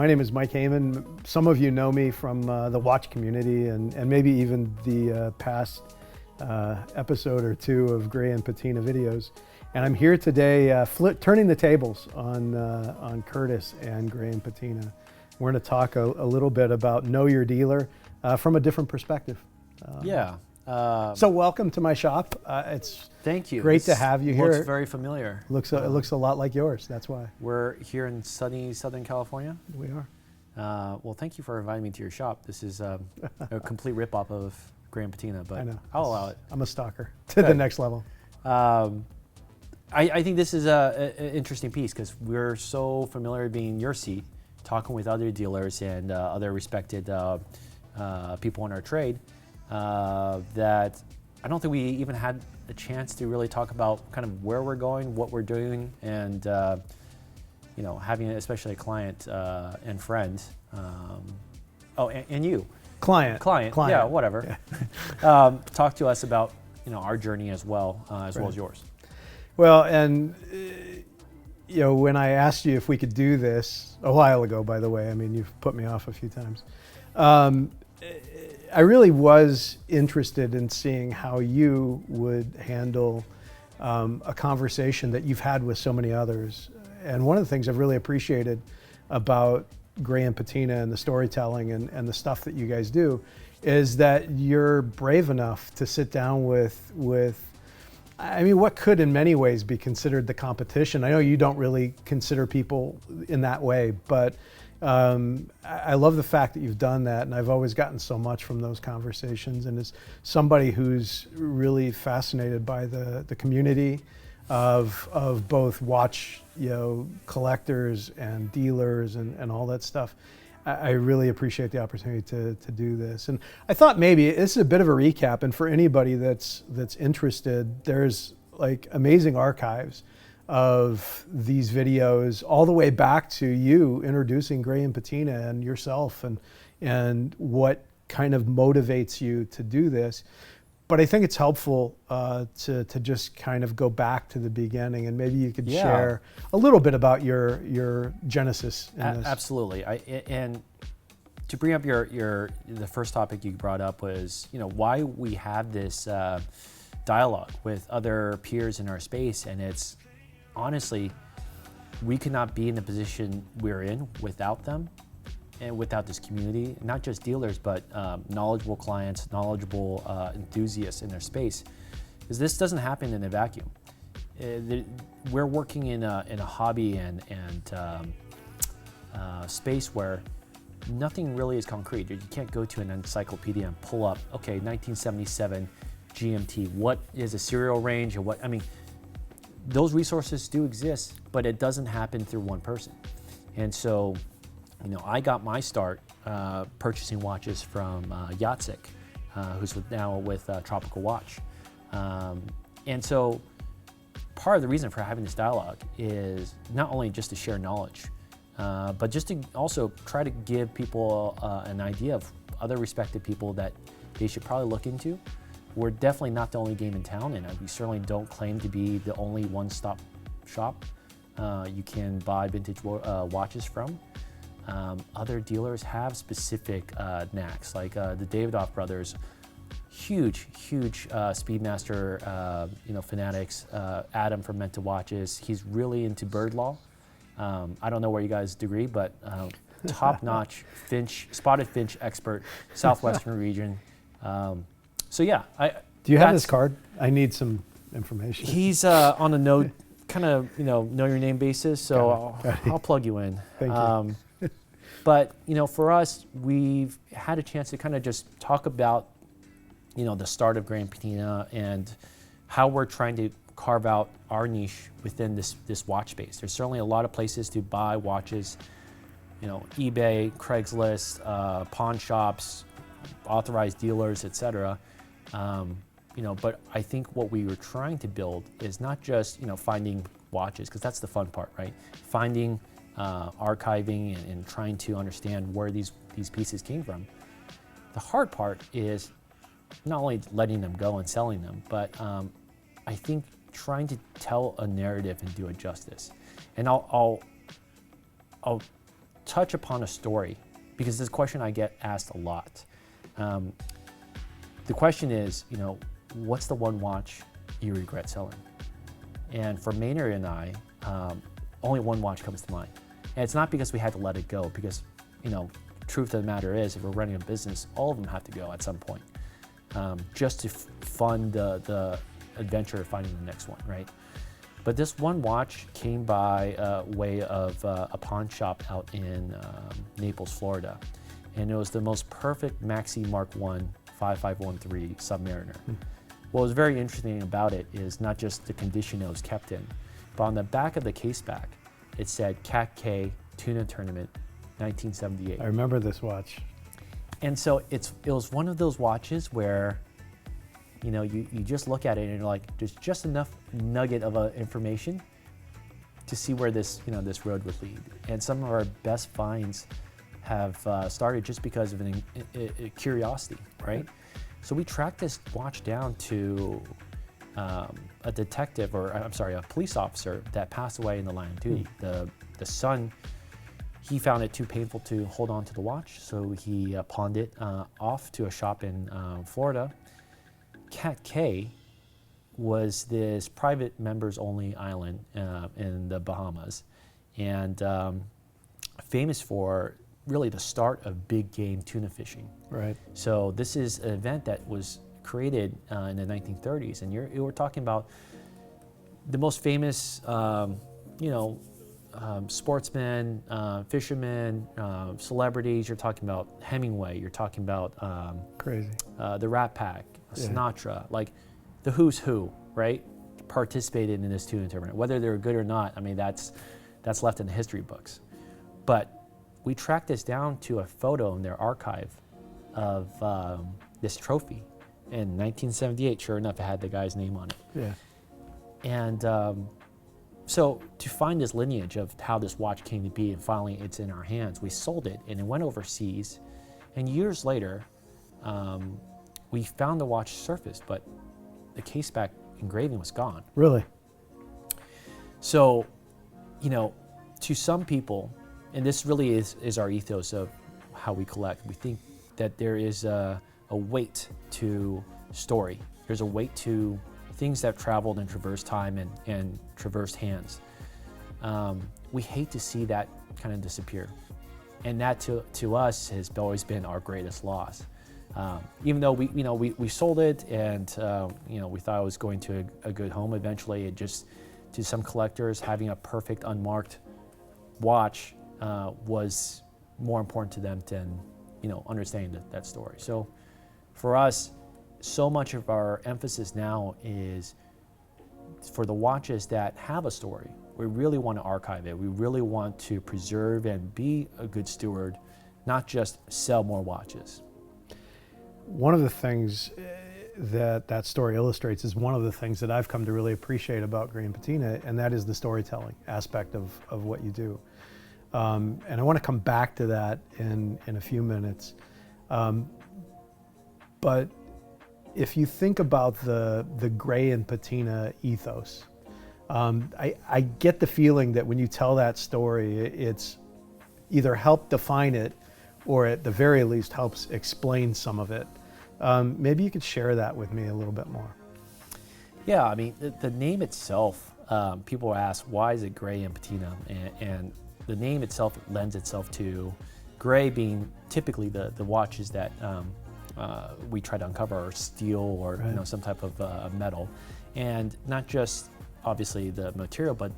My name is Mike Haymond. Some of you know me from the watch community and maybe even the past episode or two of Gray and Patina videos. And I'm here today turning the tables on Curtis and Gray and Patina. We're going to talk a little bit about Know Your Dealer from a different perspective. So welcome to my shop. It's Thank you. Great to have you here. Looks very familiar. It looks a lot like yours. That's why. We're here in sunny Southern California. We are. Well, thank you for inviting me to your shop. This is a complete rip-off of Gray and Patina, but I know. I'll allow it. I'm a stalker to the next level. I think this is an interesting piece because we're so familiar being in your seat, talking with other dealers and other respected people in our trade, that I don't think we even had a chance to really talk about kind of where we're going, what we're doing, and you know, having especially a client and friend. And you, Client, yeah, whatever. Yeah. Talk to us about our journey as well as yours. Well, and when I asked you if we could do this a while ago, by the way, I mean you've put me off a few times. I really was interested in seeing how you would handle a conversation that you've had with so many others. And one of the things I've really appreciated about Gray and Patina and the storytelling and the stuff that you guys do is that you're brave enough to sit down with I mean, what could in many ways be considered the competition. I know you don't really consider people in that way, but I love the fact that you've done that, and I've always gotten so much from those conversations. And as somebody who's really fascinated by the community of both watch collectors and dealers and all that stuff, I really appreciate the opportunity to do this. And I thought maybe this is a bit of a recap, and for anybody that's interested, there's like amazing archives of these videos all the way back to you introducing Gray and Patina and yourself and what kind of motivates you to do this. But I think it's helpful to just kind of go back to the beginning, and maybe you could share a little bit about your genesis in this. Absolutely. And to bring up the first topic you brought up was why we have this dialogue with other peers in our space, and it's honestly, we could not be in the position we're in without them and without this community, not just dealers, but knowledgeable clients, knowledgeable enthusiasts in their space, because this doesn't happen in a vacuum. We're working in a hobby and space where nothing really is concrete. You can't go to an encyclopedia and pull up, okay, 1977 GMT, what is a serial range, or what, I mean, those resources do exist, but it doesn't happen through one person. And so, I got my start purchasing watches from Yatsik, who's now with Tropical Watch. And so part of the reason for having this dialogue is not only just to share knowledge, but just to also try to give people an idea of other respected people that they should probably look into. We're definitely not the only game in town, and we certainly don't claim to be the only one-stop shop you can buy vintage watches from. Other dealers have specific knacks, like the Davidoff brothers, huge Speedmaster fanatics. Adam from Meant to Watches, he's really into bird law. I don't know where you guys degree, but top-notch spotted finch expert, Southwestern region. So yeah, do you have this card? I need some information. He's on a know your name basis, so I'll plug you in. Thank you. But for us, we've had a chance to kind of just talk about the start of Gray and Patina and how we're trying to carve out our niche within this watch space. There's certainly a lot of places to buy watches, eBay, Craigslist, pawn shops, authorized dealers, etc. But I think what we were trying to build is not just finding watches, because that's the fun part, right? Finding, archiving, and trying to understand where these pieces came from. The hard part is not only letting them go and selling them, but I think trying to tell a narrative and do it justice. And I'll touch upon a story, because this question I get asked a lot. The question is, what's the one watch you regret selling? And for Maynard and I, only one watch comes to mind. And it's not because we had to let it go, because, truth of the matter is, if we're running a business, all of them have to go at some point, just to fund the adventure of finding the next one, right? But this one watch came by way of a pawn shop out in Naples, Florida. And it was the most perfect Maxi Mark I 5513 Submariner. What was very interesting about it is not just the condition it was kept in, but on the back of the case back, it said Cat K Tuna Tournament 1978. I remember this watch. And so it was one of those watches where, you just look at it and you're like, there's just enough nugget of information to see where this, this road would lead. And some of our best finds have started just because of a curiosity, right? So we tracked this watch down to a detective, a police officer that passed away in the line of duty. The son, he found it too painful to hold on to the watch, so he pawned it off to a shop in Florida. Cat K was this private members only island in the Bahamas, and famous for really the start of big game tuna fishing. Right. So this is an event that was created in the 1930s, and you were talking about the most famous, sportsmen, fishermen, celebrities. You're talking about Hemingway. You're talking about Crazy. The Rat Pack, Sinatra, like the who's who, right? Participated in this tuna tournament. Whether they were good or not, I mean, that's left in the history books. But we tracked this down to a photo in their archive of this trophy in 1978. Sure enough, it had the guy's name on it. Yeah. And so to find this lineage of how this watch came to be, and finally it's in our hands, we sold it and it went overseas. And years later, we found the watch surfaced, but the case back engraving was gone. Really? So, to some people, and this really is our ethos of how we collect, we think that there is a weight to story. There's a weight to things that have traveled and traversed time and traversed hands. We hate to see that kind of disappear. And that to us has always been our greatest loss. Even though we sold it and we thought it was going to a good home eventually, it just, to some collectors, having a perfect unmarked watch was more important to them than understanding that story. So for us, so much of our emphasis now is for the watches that have a story. We really want to archive it. We really want to preserve and be a good steward, not just sell more watches. One of the things that story illustrates is one of the things that I've come to really appreciate about Gray and Patina, and that is the storytelling aspect of what you do. And I want to come back to that in a few minutes. But if you think about the Gray and Patina ethos, I get the feeling that when you tell that story, it's either helped define it or at the very least helps explain some of it. Maybe you could share that with me a little bit more. Yeah, I mean, the name itself, people ask, why is it Gray and Patina? And the name itself lends itself to Gray being typically the watches that we try to uncover, or steel, or right. Some type of metal. And not just obviously the material, but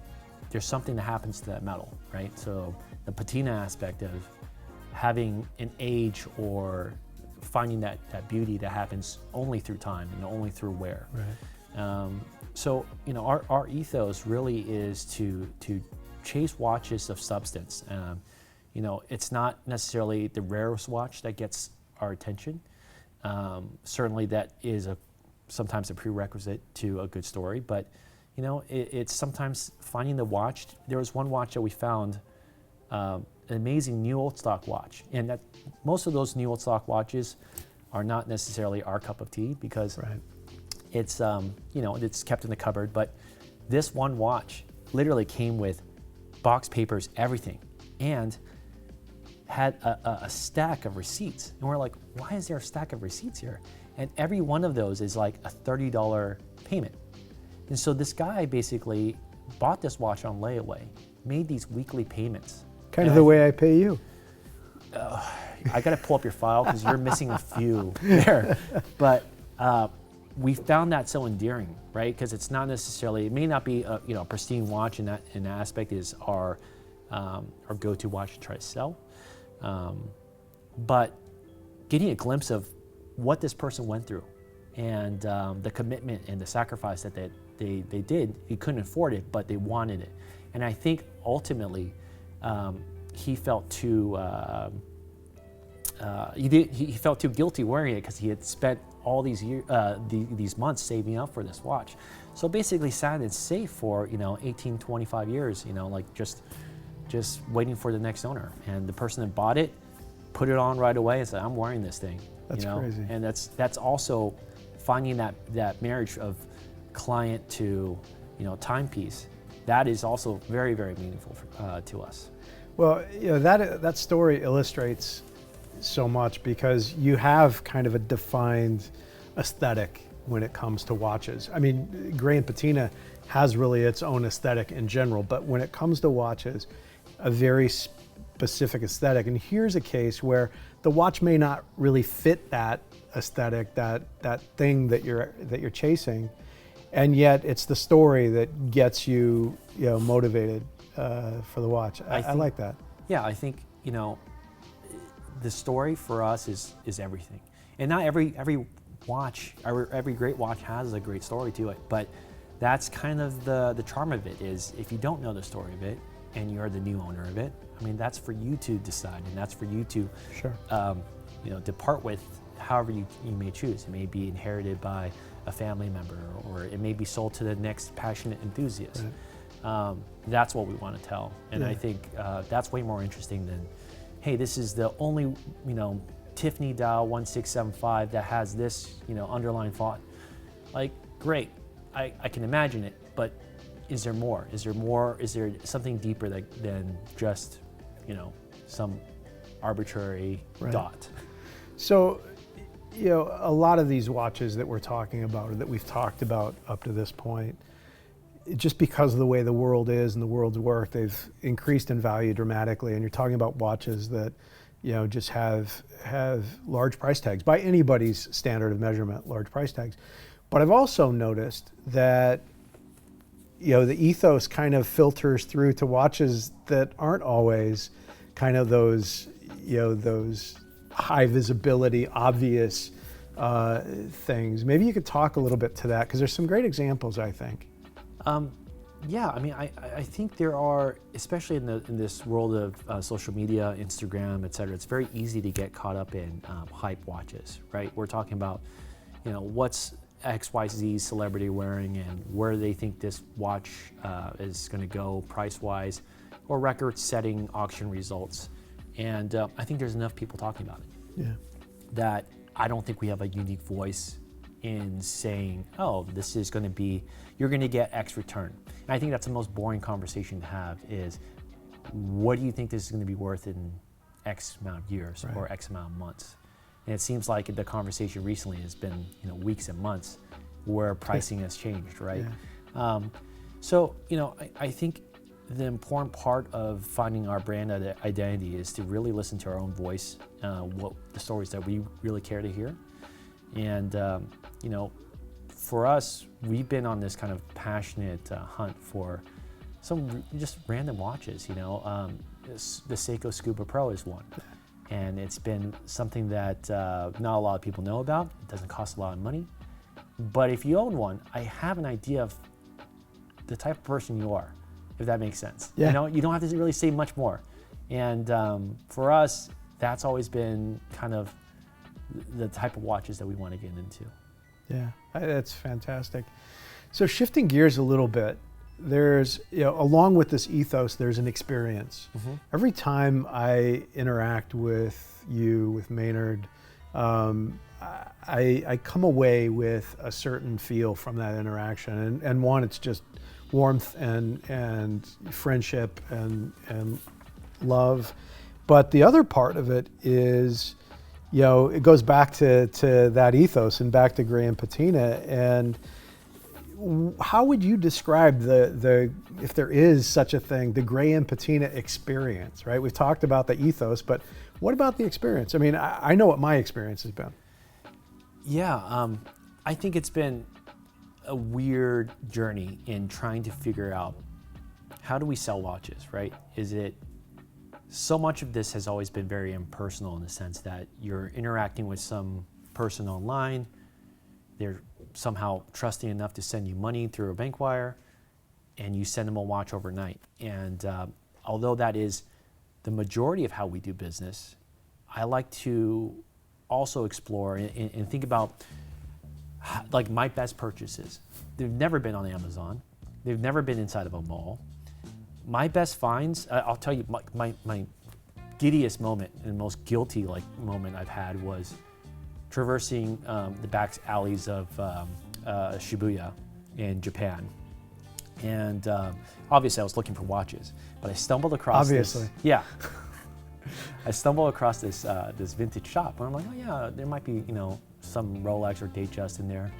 there's something that happens to that metal, right? So the patina aspect of having an age or finding that beauty that happens only through time and only through wear. Right. So our ethos really is to chase watches of substance. It's not necessarily the rarest watch that gets our attention. Certainly that is sometimes a prerequisite to a good story, but it's sometimes finding the watch. There was one watch that we found, an amazing new old stock watch, and that most of those new old stock watches are not necessarily our cup of tea, because right. it's it's kept in the cupboard. But this one watch literally came with box papers, everything, and had a stack of receipts. And we're like, why is there a stack of receipts here? And every one of those is like a $30 payment. And so this guy basically bought this watch on layaway, made these weekly payments. Kind of the way I pay you. I got to pull up your file because you're missing a few there. But we found that so endearing, right? Because it's not necessarily, it may not be a pristine watch in that aspect is our go-to watch to try to sell. But getting a glimpse of what this person went through and the commitment and the sacrifice that they did, he couldn't afford it, but they wanted it. And I think ultimately he felt too he felt too guilty wearing it because he had spent all these these months saving up for this watch. So basically sat in safe for 18, 25 years, like just waiting for the next owner. And the person that bought it put it on right away and said, I'm wearing this thing. That's crazy. And that's also finding that marriage of client to timepiece. That is also very, very meaningful to us. Well, that story illustrates so much because you have kind of a defined aesthetic when it comes to watches. I mean, Gray and Patina has really its own aesthetic in general, but when it comes to watches, a very specific aesthetic. And here's a case where the watch may not really fit that aesthetic, that thing that you're chasing, and yet it's the story that gets you motivated for the watch. I like that. Yeah, I think the story for us is everything, and not every watch, every great watch has a great story to it. But that's kind of the charm of it, is if you don't know the story of it and you're the new owner of it, I mean, that's for you to decide, and that's for you to depart with however you may choose. It may be inherited by a family member, or it may be sold to the next passionate enthusiast. Right. That's what we want to tell, and I think that's way more interesting than, hey, this is the only Tiffany dial 1675 that has this underlying font. Like, great, I can imagine it, but is there more? Is there more? Is there something deeper than just some arbitrary dot? So, a lot of these watches that we're talking about, or that we've talked about up to this point, just because of the way the world is and the world's work, they've increased in value dramatically. And you're talking about watches that, just have large price tags by anybody's standard of measurement, large price tags. But I've also noticed that, the ethos kind of filters through to watches that aren't always kind of those high visibility, obvious things. Maybe you could talk a little bit to that, because there's some great examples, I think. Yeah, I mean, I think there are, especially in this world of social media, Instagram, et cetera, it's very easy to get caught up in hype watches, right? We're talking about, what's XYZ celebrity wearing and where they think this watch is going to go price-wise, or record-setting auction results. And I think there's enough people talking about it. Yeah. That I don't think we have a unique voice in saying, oh, this is going to be, you're going to get X return. And I think that's the most boring conversation to have, is what do you think this is going to be worth in X amount of years or X amount of months? And it seems like the conversation recently has been weeks and months where pricing has changed, right? Yeah. So I think the important part of finding our brand identity is to really listen to our own voice, what the stories that we really care to hear. And for us, we've been on this kind of passionate hunt for some just random watches. The Seiko Scuba Pro is one, and it's been something that not a lot of people know about. It doesn't cost a lot of money, but if you own one, I have an idea of the type of person you are, if that makes sense. Yeah. You don't have to really say much more. And for us, that's always been kind of the type of watches that we want to get into. Yeah, that's fantastic. So shifting gears a little bit, there's, along with this ethos, there's an experience. Mm-hmm. Every time I interact with you, with Maynard, I come away with a certain feel from that interaction. And one, it's just warmth and friendship and love. But the other part of it is, it goes back to that ethos and back to Gray and Patina. And how would you describe the if there is such a thing, the Gray and Patina experience, right? We've talked about the ethos, but what about the experience? I mean, I know what my experience has been. Yeah, I think it's been a weird journey in trying to figure out how do we sell watches, right? So much of this has always been very impersonal in the sense that you're interacting with some person online, they're somehow trusting enough to send you money through a bank wire, and you send them a watch overnight. And although that is the majority of how we do business, I like to also explore and think about like my best purchases. They've never been on Amazon. They've never been inside of a mall. My best finds, I'll tell you, my giddiest moment and most guilty moment I've had was traversing the back alleys of Shibuya in Japan. And obviously I was looking for watches, but I stumbled across Yeah. I stumbled across this vintage shop, and I'm like, oh yeah, there might be some Rolex or Datejust in there.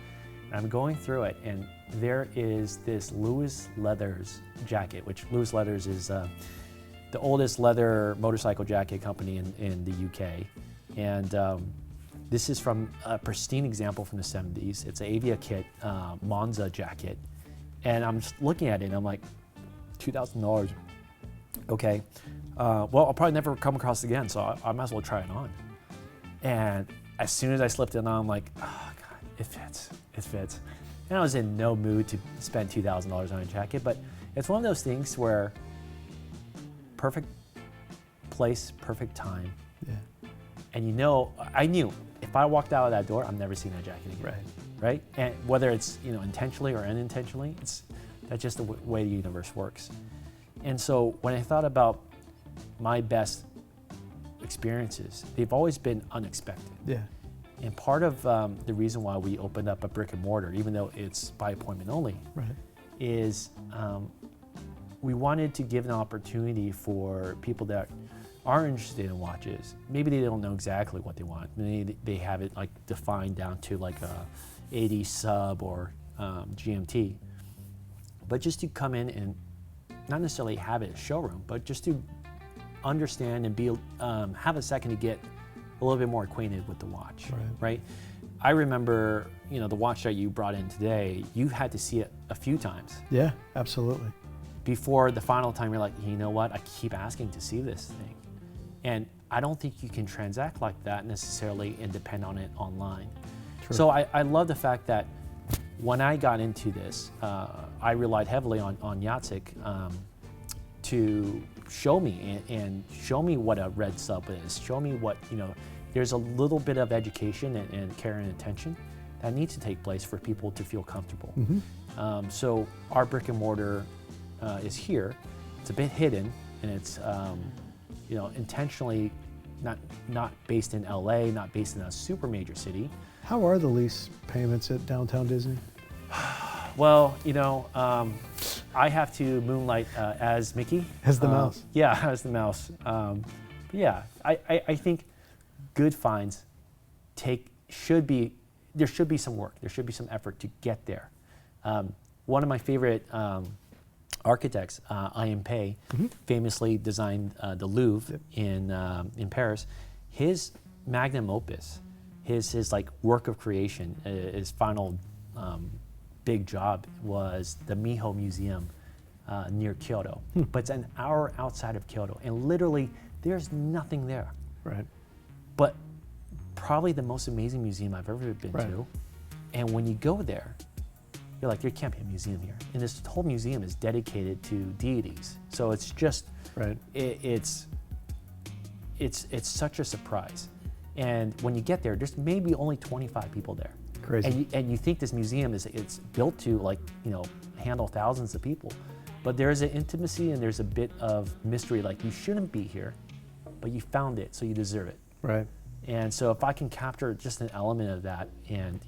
And I'm going through it, and there is this Louis Leathers jacket, which Louis Leathers is the oldest leather motorcycle jacket company in the UK. And this is from a pristine example from the 70s. It's an Avia Kit Monza jacket. And I'm just looking at it, and I'm like, $2,000. Okay. Well, I'll probably never come across it again, so I might as well try it on. And as soon as I slipped it on, I'm like, oh God, it fits. And I was in no mood to spend $2,000 on a jacket, but it's one of those things where perfect place, perfect time. Yeah. And I knew if I walked out of that door, I'm never seeing that jacket again. Right? And whether it's intentionally or unintentionally, that's just the way the universe works. And so when I thought about my best experiences, they've always been unexpected. Yeah. And part of the reason why we opened up a brick and mortar, even though it's by appointment only, is we wanted to give an opportunity for people that are interested in watches. Maybe they don't know exactly what they want. Maybe they have it like defined down to like a 80 sub or GMT. But just to come in and not necessarily have it at a showroom, but just to understand and be have a second to get a little bit more acquainted with the watch, right? I remember, the watch that you brought in today, you had to see it a few times. Yeah, absolutely. Before the final time, you're like, you know what? I keep asking to see this thing. And I don't think you can transact like that necessarily and depend on it online. True. So I love the fact that when I got into this, I relied heavily on Jacek to show me and show me what a red sub is, show me what, there's a little bit of education and care and attention that needs to take place for people to feel comfortable. Mm-hmm. So our brick and mortar is here. It's a bit hidden, and it's intentionally not based in LA, not based in a super major city. How are the lease payments at Downtown Disney? Well, I have to moonlight as Mickey. As the mouse. Yeah, as the mouse. Yeah, I think good finds there should be some work. There should be some effort to get there. One of my favorite architects, Ian Pei, famously designed the Louvre in Paris. His magnum opus, his like work of creation, his final big job was the Miho Museum near Kyoto. But it's an hour outside of Kyoto, and literally there's nothing there. Right. But probably the most amazing museum I've ever been to. And when you go there, you're like, there can't be a museum here. And this whole museum is dedicated to deities. So it's just, it's such a surprise. And when you get there, there's maybe only 25 people there. Crazy. And you think this museum it's built to handle thousands of people. But there's an intimacy and there's a bit of mystery, like you shouldn't be here, but you found it, so you deserve it. Right. And so if I can capture just an element of that and,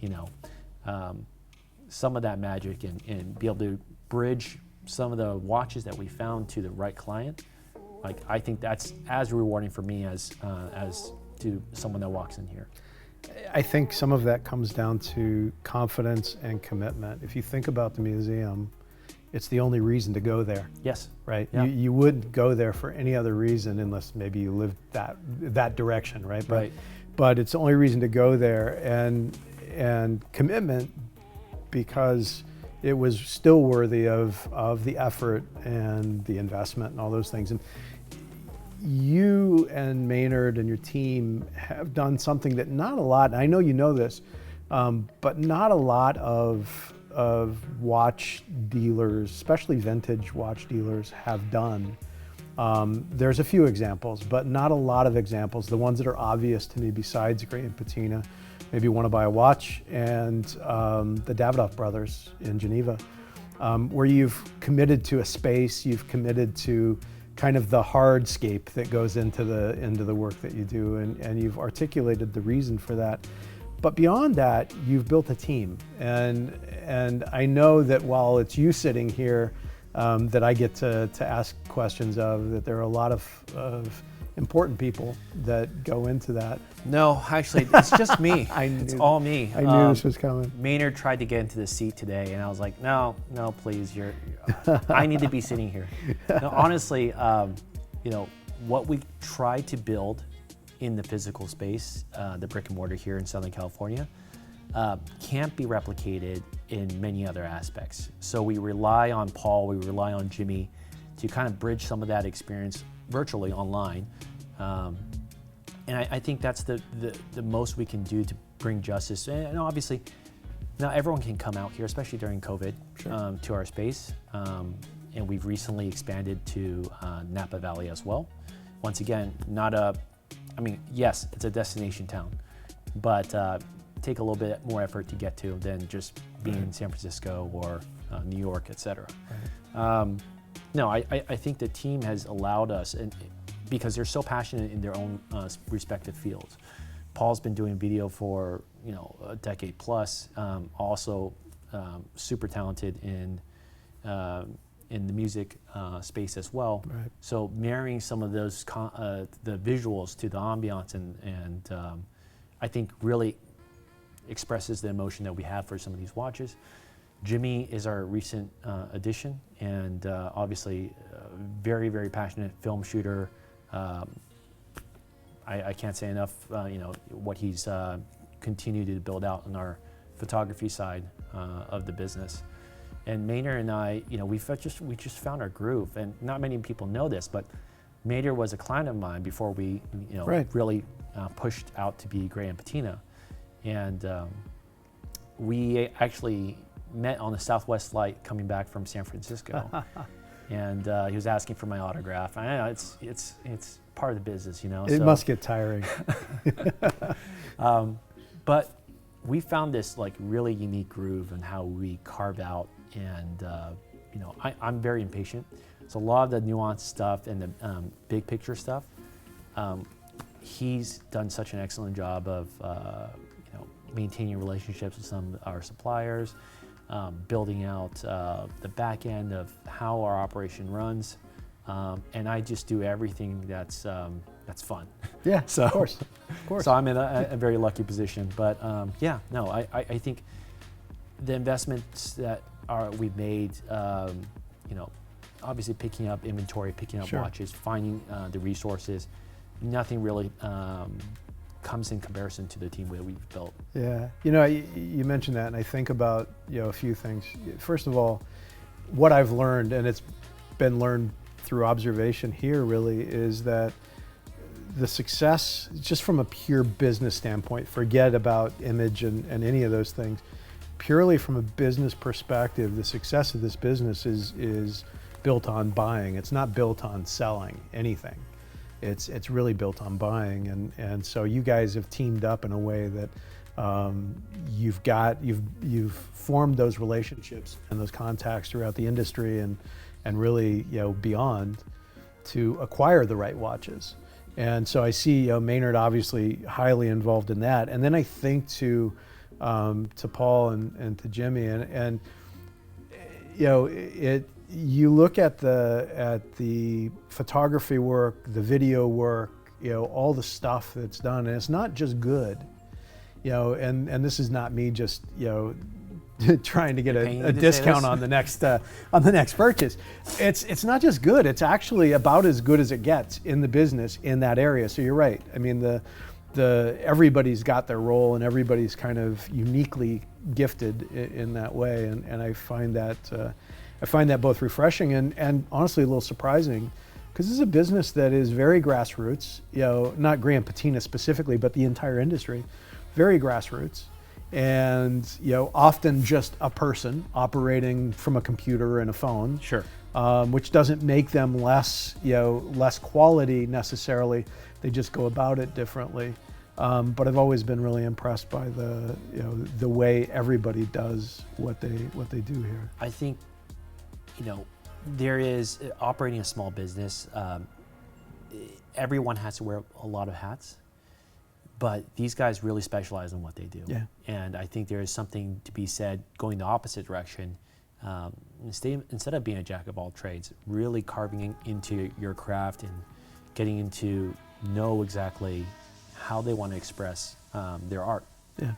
some of that magic and be able to bridge some of the watches that we found to the right client, Like, I think that's as rewarding for me as to someone that walks in here. I think some of that comes down to confidence and commitment. If you think about the museum, it's the only reason to go there. Yes. Right? Yeah. You wouldn't go there for any other reason unless maybe you lived that direction, right? Right. But it's the only reason to go there, and commitment, because it was still worthy of the effort and the investment and all those things. And you and Maynard and your team have done something that not a lot, and I know you know this, but not a lot of watch dealers, especially vintage watch dealers, have done. There's a few examples, but not a lot of examples. The ones that are obvious to me, besides Gray and Patina, maybe Want to Buy a Watch, and the Davidoff brothers in Geneva, where you've committed to a space, you've committed to kind of the hardscape that goes into the work that you do, and you've articulated the reason for that. But beyond that, you've built a team, and I know that while it's you sitting here, that I get to ask questions of, that there are a lot of important people that go into that. No, actually, it's just me. It's all me. I knew this was coming. Maynard tried to get into the seat today, and I was like, no, please, I need to be sitting here. No, honestly, what we try to build in the physical space, the brick and mortar here in Southern California, can't be replicated in many other aspects. So we rely on Paul, we rely on Jimmy to kind of bridge some of that experience virtually online. And I think that's the most we can do to bring justice. And obviously, now everyone can come out here, especially during COVID, Sure. To our space. And we've recently expanded to Napa Valley as well. Once again, yes, it's a destination town, but take a little bit more effort to get to than just being in San Francisco or New York, etc. Right. No, I think the team has allowed us, and because they're so passionate in their own respective fields. Paul's been doing video for a decade plus. Also, super talented in the music space as well. Right. So marrying some of those the visuals to the ambiance and I think really expresses the emotion that we have for some of these watches. Jimmy is our recent addition, and obviously very, very passionate film shooter. I can't say enough, what he's continued to build out on our photography side of the business. And Maynard and I, we just found our groove, and not many people know this, but Maynard was a client of mine before we, Right. really pushed out to be Gray and Patina, and we actually met on the Southwest flight coming back from San Francisco, and he was asking for my autograph. I know it's part of the business, It must get tiring. But we found this really unique groove in how we carve out, and I'm very impatient. So a lot of the nuanced stuff and the big picture stuff, he's done such an excellent job of maintaining relationships with some of our suppliers, building out the back end of how our operation runs, and I just do everything that's fun. Yeah, So, of course. So I'm in a very lucky position. But I think the investments that we've made, obviously picking up inventory, picking up Sure. watches, finding the resources, nothing really comes in comparison to the team that we've built. Yeah, you mentioned that, and I think about a few things. First of all, what I've learned, and it's been learned through observation here, really, is that the success, just from a pure business standpoint, forget about image and any of those things. Purely from a business perspective, the success of this business is built on buying. It's not built on selling anything. It's really built on buying, and so you guys have teamed up in a way that you've formed those relationships and those contacts throughout the industry and really beyond to acquire the right watches. And so I see Maynard obviously highly involved in that, and then I think to Paul and to Jimmy, and you look at the photography work, the video work, all the stuff that's done, and it's not just good, and this is not me just, trying to get a discount on the next purchase. It's not just good, it's actually about as good as it gets in the business in that area. So you're right. I mean, everybody's got their role, and everybody's kind of uniquely gifted in that way, and I find that both refreshing and honestly a little surprising, because this is a business that is very grassroots, not Grand Patina specifically, but the entire industry, very grassroots, and often just a person operating from a computer and a phone. Sure. Which doesn't make them less quality necessarily. They just go about it differently. But I've always been really impressed by the way everybody does what they do here. I think, there is, operating a small business, everyone has to wear a lot of hats, but these guys really specialize in what they do. Yeah. And I think there is something to be said going the opposite direction. Instead of being a jack of all trades, really carving into your craft and getting into know exactly how they want to express their art. Yeah.